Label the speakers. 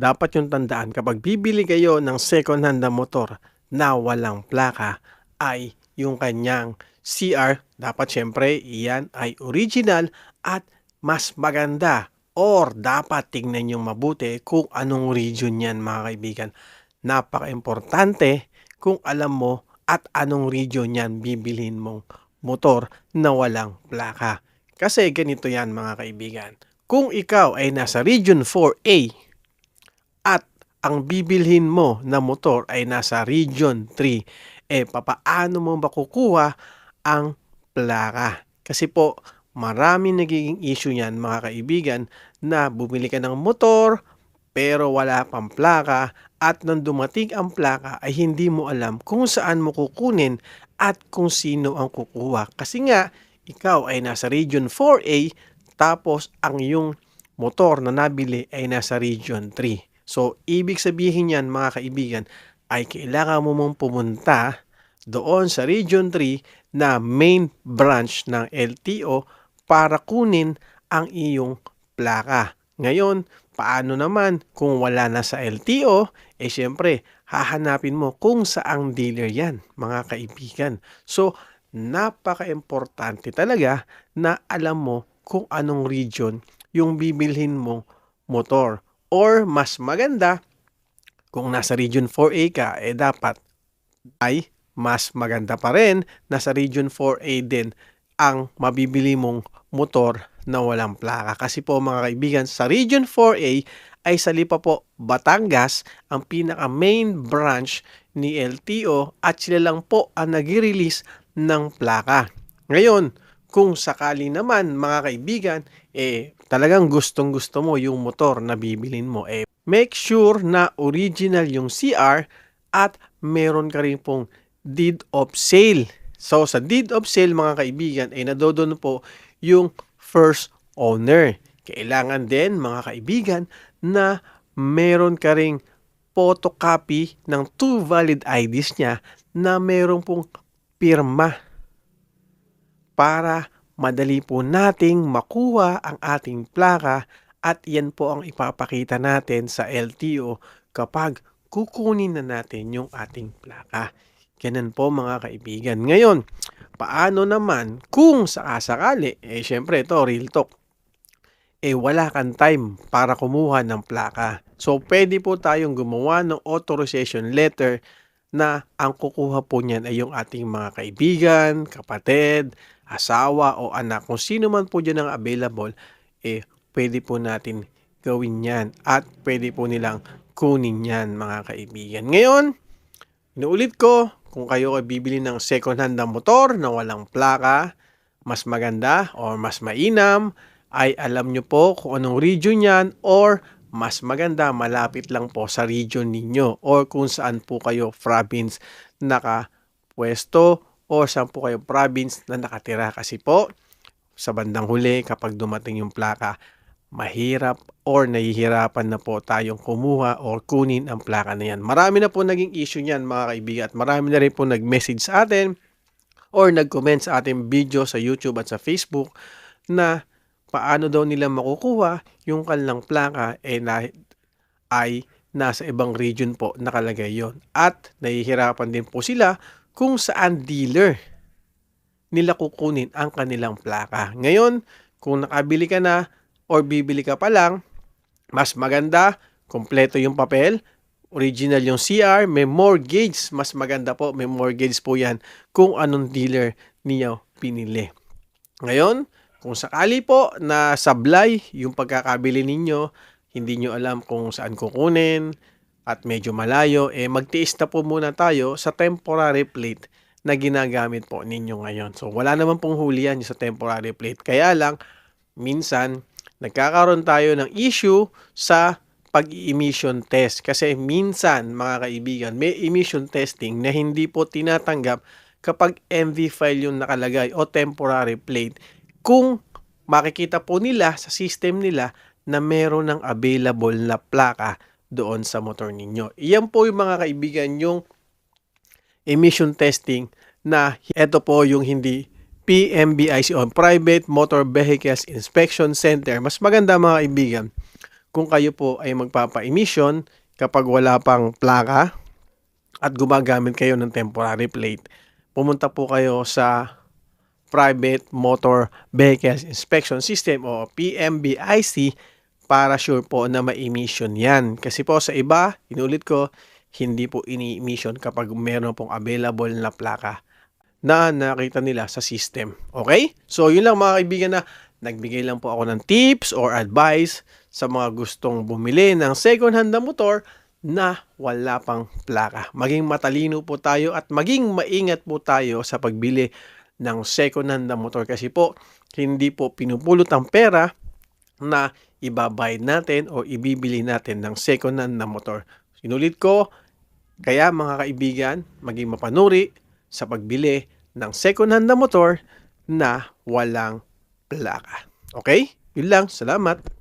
Speaker 1: dapat yung tandaan kapag bibili kayo ng second hand na motor na walang plaka ay yung kanyang CR, dapat syempre iyan ay original at mas maganda or dapat tignan yung mabuti kung anong region yan mga kaibigan. Napaka-importante kung alam mo at anong region yan bibilhin mong motor na walang plaka. Kasi ganito yan mga kaibigan. Kung ikaw ay nasa Region 4A at ang bibilhin mo na motor ay nasa Region 3, papaano mo makukuha ang plaka? Kasi po, marami nagiging issue niyan mga kaibigan na bumili ka ng motor pero wala pang plaka at nang dumating ang plaka ay hindi mo alam kung saan mo kukunin at kung sino ang kukuha. Kasi nga, ikaw ay nasa Region 4A tapos ang iyong motor na nabili ay nasa Region 3. So, ibig sabihin yan mga kaibigan ay kailangan mo mong pumunta doon sa Region 3 na main branch ng LTO para kunin ang iyong plaka. Ngayon, paano naman kung wala na sa LTO? Siyempre, hahanapin mo kung saang dealer yan, mga kaibigan. So, napaka-importante talaga na alam mo kung anong region yung bibilhin mong motor. Or mas maganda, kung nasa Region 4A ka, dapat ay mas maganda pa rin na sa Region 4A din ang mabibili mong motor na walang plaka. Kasi po mga kaibigan, sa Region 4A ay sa Lipa po, Batangas, ang pinaka-main branch ni LTO at sila lang po ang nag-release ng plaka. Ngayon, kung sakali naman mga kaibigan, talagang gustong-gusto mo yung motor na bibilin mo, make sure na original yung CR at meron ka rin pong deed of sale. So, sa deed of sale mga kaibigan, nadodoon po yung first owner. Kailangan din mga kaibigan na meron ka ring photocopy ng 2 valid IDs niya na meron pong pirma para madali po nating makuha ang ating plaka at yan po ang ipapakita natin sa LTO kapag kukunin na natin yung ating plaka. Ganun po mga kaibigan. Ngayon, paano naman kung sakasakali, syempre ito, real talk, wala kang time para kumuha ng plaka. So, pwede po tayong gumawa ng authorization letter na ang kukuha po niyan ay yung ating mga kaibigan, kapatid, asawa o anak. Kung sino man po dyan ang available, pwede po natin gawin yan at pwede po nilang kunin yan mga kaibigan. Ngayon, inuulit ko, kung kayo ay bibili ng second hand na motor na walang plaka, mas maganda or mas mainam ay alam nyo po kung anong region yan or mas maganda malapit lang po sa region ninyo or kung saan po kayo province nakapwesto or saan po kayo province na nakatira. Kasi po sa bandang huli kapag dumating yung plaka, mahirap or nahihirapan na po tayong kumuha or kunin ang plaka na yan. Marami na po naging issue niyan mga kaibigan at marami na rin po nag-message sa atin or nag-comment sa ating video sa YouTube at sa Facebook na paano daw nila makukuha yung kanilang plaka ay nasa ibang region po nakalagay yon. At nahihirapan din po sila kung saan dealer nila kukunin ang kanilang plaka. Ngayon, kung nakabili ka na or bibili ka pa lang, mas maganda, kompleto yung papel, original yung CR, may mortgage, mas maganda po, may mortgage po yan kung anong dealer niyo pinili. Ngayon, kung sakali po na sablay yung pagkakabili ninyo, hindi nyo alam kung saan kukunin at medyo malayo, magtiis na po muna tayo sa temporary plate na ginagamit po ninyo ngayon. So, wala naman pong huli yan sa temporary plate. Kaya lang, minsan, nagkakaroon tayo ng issue sa pag-emission test. Kasi minsan, mga kaibigan, may emission testing na hindi po tinatanggap kapag MV file yung nakalagay o temporary plate. Kung makikita po nila sa system nila na meron ng available na plaka doon sa motor ninyo. Iyan po yung mga kaibigan yung emission testing na ito po yung hindi PMVIC o Private Motor Vehicles Inspection Center. Mas maganda mga kaibigan kung kayo po ay magpapa-emission kapag wala pang plaka at gumagamit kayo ng temporary plate, pumunta po kayo sa Private Motor Vehicles Inspection System o PMVIC para sure po na ma-emission yan. Kasi po sa iba, inulit ko, hindi po ini-emission kapag meron pong available na plaka na nakita nila sa system. Okay? So, yun lang mga kaibigan, na nagbigay lang po ako ng tips or advice sa mga gustong bumili ng second hand na motor na wala pang plaka. Maging matalino po tayo at maging maingat po tayo sa pagbili ng second hand na motor kasi po hindi po pinupulot ang pera na ibabayad natin o ibibili natin ng second hand na motor. Sinulit ko, kaya mga kaibigan, maging mapanuri sa pagbili ng second hand na motor na walang plaka. Okay? Yun lang. Salamat.